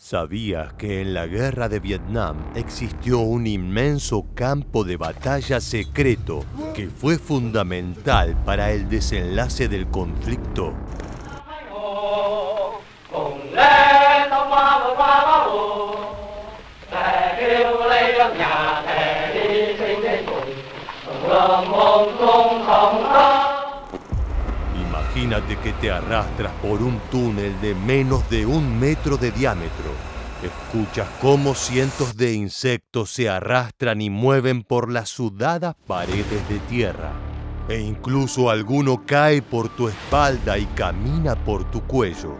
¿Sabías que en la guerra de Vietnam existió un inmenso campo de batalla secreto que fue fundamental para el desenlace del conflicto? Imagínate que te arrastras por un túnel de menos de 1 metro de diámetro. Escuchas cómo cientos de insectos se arrastran y mueven por las sudadas paredes de tierra. E incluso alguno cae por tu espalda y camina por tu cuello.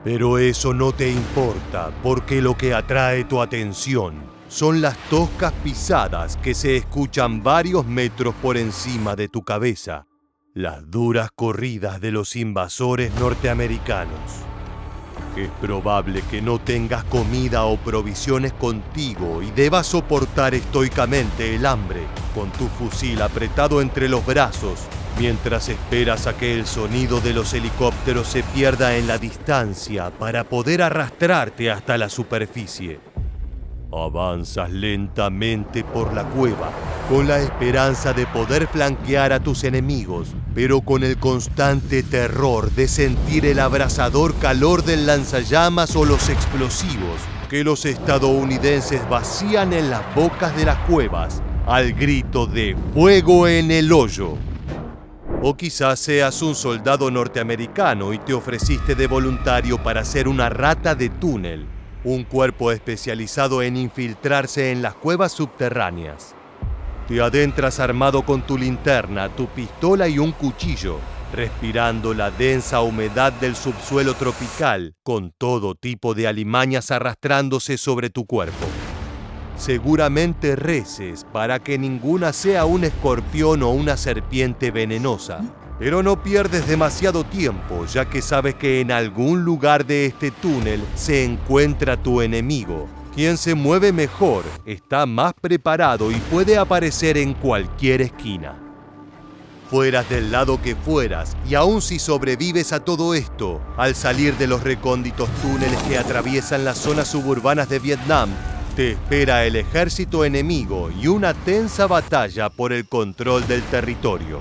Pero eso no te importa, porque lo que atrae tu atención son las toscas pisadas que se escuchan varios metros por encima de tu cabeza. Las duras corridas de los invasores norteamericanos. Es probable que no tengas comida o provisiones contigo y debas soportar estoicamente el hambre con tu fusil apretado entre los brazos mientras esperas a que el sonido de los helicópteros se pierda en la distancia para poder arrastrarte hasta la superficie. Avanzas lentamente por la cueva, con la esperanza de poder flanquear a tus enemigos, pero con el constante terror de sentir el abrasador calor del lanzallamas o los explosivos que los estadounidenses vacían en las bocas de las cuevas al grito de ¡fuego en el hoyo! O quizás seas un soldado norteamericano y te ofreciste de voluntario para ser una rata de túnel, un cuerpo especializado en infiltrarse en las cuevas subterráneas. Te adentras armado con tu linterna, tu pistola y un cuchillo, respirando la densa humedad del subsuelo tropical, con todo tipo de alimañas arrastrándose sobre tu cuerpo. Seguramente reces para que ninguna sea un escorpión o una serpiente venenosa, pero no pierdes demasiado tiempo, ya que sabes que en algún lugar de este túnel se encuentra tu enemigo. Quien se mueve mejor, está más preparado y puede aparecer en cualquier esquina. Fueras del lado que fueras, y aun si sobrevives a todo esto, al salir de los recónditos túneles que atraviesan las zonas suburbanas de Vietnam, te espera el ejército enemigo y una tensa batalla por el control del territorio.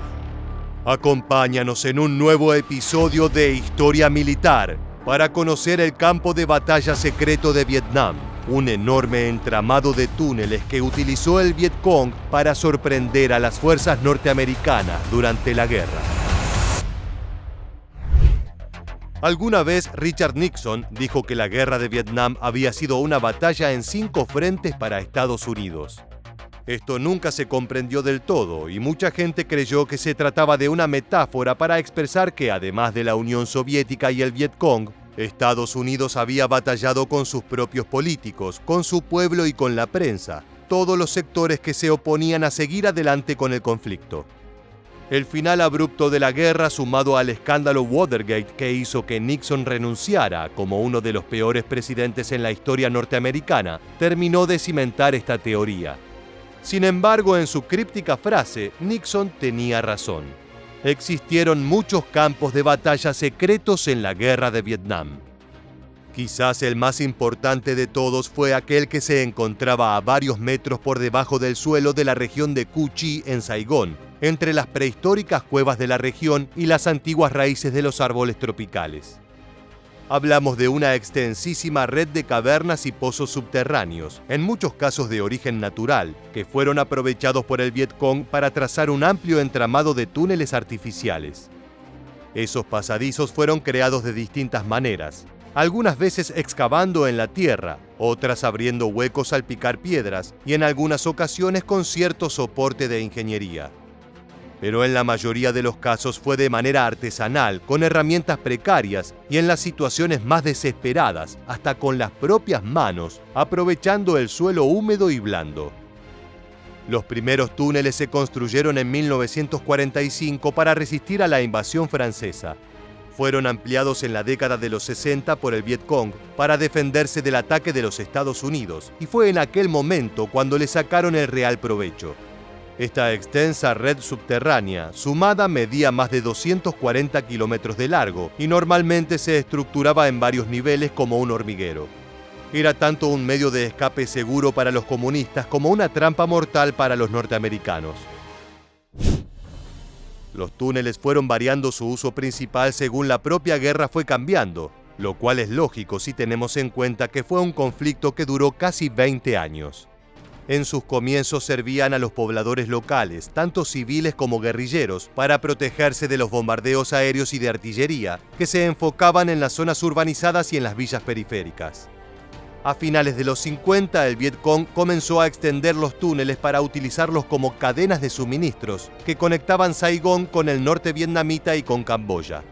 Acompáñanos en un nuevo episodio de Historia Militar para conocer el campo de batalla secreto de Vietnam, un enorme entramado de túneles que utilizó el Vietcong para sorprender a las fuerzas norteamericanas durante la guerra. Alguna vez Richard Nixon dijo que la guerra de Vietnam había sido una batalla en 5 frentes para Estados Unidos. Esto nunca se comprendió del todo y mucha gente creyó que se trataba de una metáfora para expresar que, además de la Unión Soviética y el Vietcong, Estados Unidos había batallado con sus propios políticos, con su pueblo y con la prensa, todos los sectores que se oponían a seguir adelante con el conflicto. El final abrupto de la guerra, sumado al escándalo Watergate que hizo que Nixon renunciara como uno de los peores presidentes en la historia norteamericana, terminó de cimentar esta teoría. Sin embargo, en su críptica frase, Nixon tenía razón. Existieron muchos campos de batalla secretos en la guerra de Vietnam. Quizás el más importante de todos fue aquel que se encontraba a varios metros por debajo del suelo de la región de Cu Chi en Saigón, entre las prehistóricas cuevas de la región y las antiguas raíces de los árboles tropicales. Hablamos de una extensísima red de cavernas y pozos subterráneos, en muchos casos de origen natural, que fueron aprovechados por el Vietcong para trazar un amplio entramado de túneles artificiales. Esos pasadizos fueron creados de distintas maneras, algunas veces excavando en la tierra, otras abriendo huecos al picar piedras y en algunas ocasiones con cierto soporte de ingeniería. Pero en la mayoría de los casos fue de manera artesanal, con herramientas precarias y en las situaciones más desesperadas, hasta con las propias manos, aprovechando el suelo húmedo y blando. Los primeros túneles se construyeron en 1945 para resistir a la invasión francesa. Fueron ampliados en la década de los 60 por el Vietcong para defenderse del ataque de los Estados Unidos, y fue en aquel momento cuando le sacaron el real provecho. Esta extensa red subterránea, sumada, medía más de 240 kilómetros de largo y normalmente se estructuraba en varios niveles como un hormiguero. Era tanto un medio de escape seguro para los comunistas como una trampa mortal para los norteamericanos. Los túneles fueron variando su uso principal según la propia guerra fue cambiando, lo cual es lógico si tenemos en cuenta que fue un conflicto que duró casi 20 años. En sus comienzos servían a los pobladores locales, tanto civiles como guerrilleros, para protegerse de los bombardeos aéreos y de artillería, que se enfocaban en las zonas urbanizadas y en las villas periféricas. A finales de los 50, el Vietcong comenzó a extender los túneles para utilizarlos como cadenas de suministros que conectaban Saigón con el norte vietnamita y con Camboya.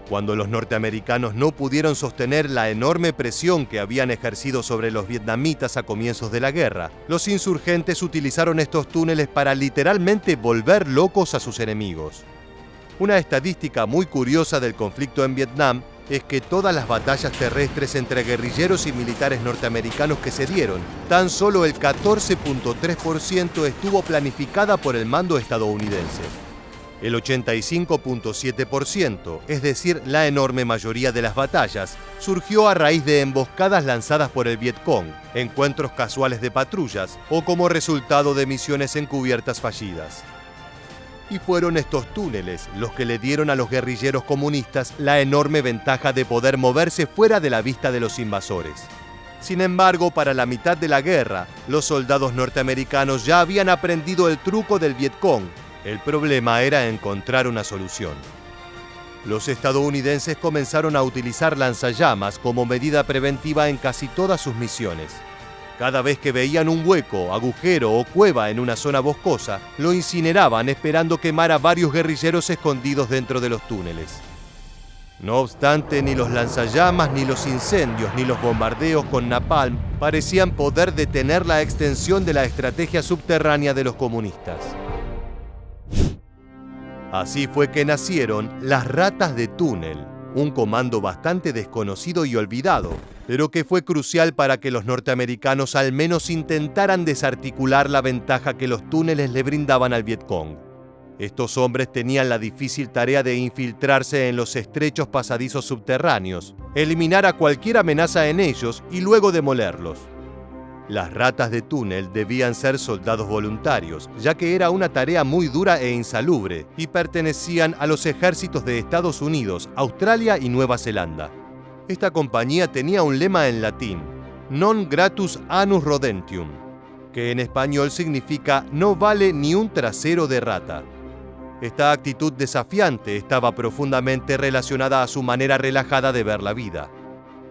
Cuando los norteamericanos no pudieron sostener la enorme presión que habían ejercido sobre los vietnamitas a comienzos de la guerra, los insurgentes utilizaron estos túneles para literalmente volver locos a sus enemigos. Una estadística muy curiosa del conflicto en Vietnam es que todas las batallas terrestres entre guerrilleros y militares norteamericanos que se dieron, tan solo el 14.3% estuvo planificada por el mando estadounidense. El 85.7%, es decir, la enorme mayoría de las batallas, surgió a raíz de emboscadas lanzadas por el Vietcong, encuentros casuales de patrullas o como resultado de misiones encubiertas fallidas. Y fueron estos túneles los que le dieron a los guerrilleros comunistas la enorme ventaja de poder moverse fuera de la vista de los invasores. Sin embargo, para la mitad de la guerra, los soldados norteamericanos ya habían aprendido el truco del Vietcong. El problema era encontrar una solución. Los estadounidenses comenzaron a utilizar lanzallamas como medida preventiva en casi todas sus misiones. Cada vez que veían un hueco, agujero o cueva en una zona boscosa, lo incineraban esperando quemar a varios guerrilleros escondidos dentro de los túneles. No obstante, ni los lanzallamas, ni los incendios, ni los bombardeos con napalm parecían poder detener la extensión de la estrategia subterránea de los comunistas. Así fue que nacieron las ratas de túnel, un comando bastante desconocido y olvidado, pero que fue crucial para que los norteamericanos al menos intentaran desarticular la ventaja que los túneles le brindaban al Vietcong. Estos hombres tenían la difícil tarea de infiltrarse en los estrechos pasadizos subterráneos, eliminar a cualquier amenaza en ellos y luego demolerlos. Las ratas de túnel debían ser soldados voluntarios, ya que era una tarea muy dura e insalubre, y pertenecían a los ejércitos de Estados Unidos, Australia y Nueva Zelanda. Esta compañía tenía un lema en latín, Non gratus anus rodentium, que en español significa no vale ni un trasero de rata. Esta actitud desafiante estaba profundamente relacionada a su manera relajada de ver la vida.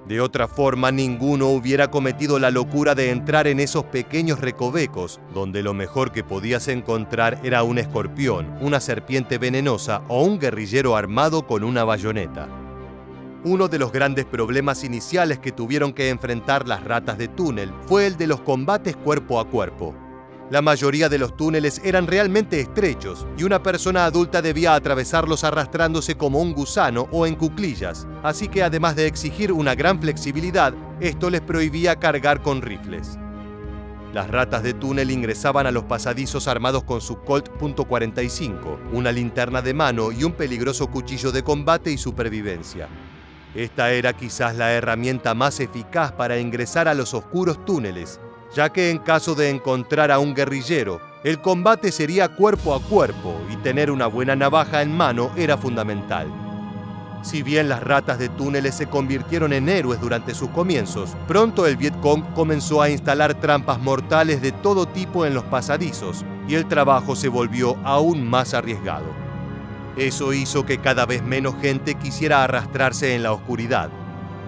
De otra forma, ninguno hubiera cometido la locura de entrar en esos pequeños recovecos, donde lo mejor que podías encontrar era un escorpión, una serpiente venenosa o un guerrillero armado con una bayoneta. Uno de los grandes problemas iniciales que tuvieron que enfrentar las ratas de túnel fue el de los combates cuerpo a cuerpo. La mayoría de los túneles eran realmente estrechos y una persona adulta debía atravesarlos arrastrándose como un gusano o en cuclillas, así que además de exigir una gran flexibilidad, esto les prohibía cargar con rifles. Las ratas de túnel ingresaban a los pasadizos armados con su Colt .45, una linterna de mano y un peligroso cuchillo de combate y supervivencia. Esta era quizás la herramienta más eficaz para ingresar a los oscuros túneles, ya que en caso de encontrar a un guerrillero, el combate sería cuerpo a cuerpo y tener una buena navaja en mano era fundamental. Si bien las ratas de túneles se convirtieron en héroes durante sus comienzos, pronto el Vietcong comenzó a instalar trampas mortales de todo tipo en los pasadizos y el trabajo se volvió aún más arriesgado. Eso hizo que cada vez menos gente quisiera arrastrarse en la oscuridad.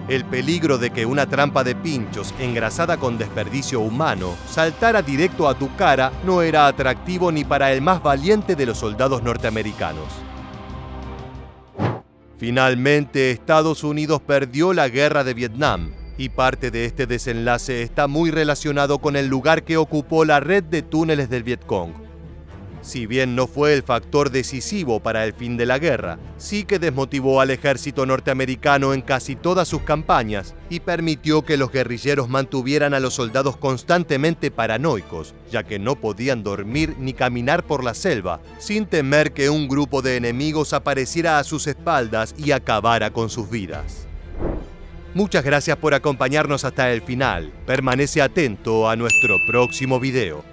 El peligro de que una trampa de pinchos engrasada con desperdicio humano saltara directo a tu cara no era atractivo ni para el más valiente de los soldados norteamericanos. Finalmente, Estados Unidos perdió la guerra de Vietnam, y parte de este desenlace está muy relacionado con el lugar que ocupó la red de túneles del Vietcong. Si bien no fue el factor decisivo para el fin de la guerra, sí que desmotivó al ejército norteamericano en casi todas sus campañas y permitió que los guerrilleros mantuvieran a los soldados constantemente paranoicos, ya que no podían dormir ni caminar por la selva, sin temer que un grupo de enemigos apareciera a sus espaldas y acabara con sus vidas. Muchas gracias por acompañarnos hasta el final. Permanece atento a nuestro próximo video.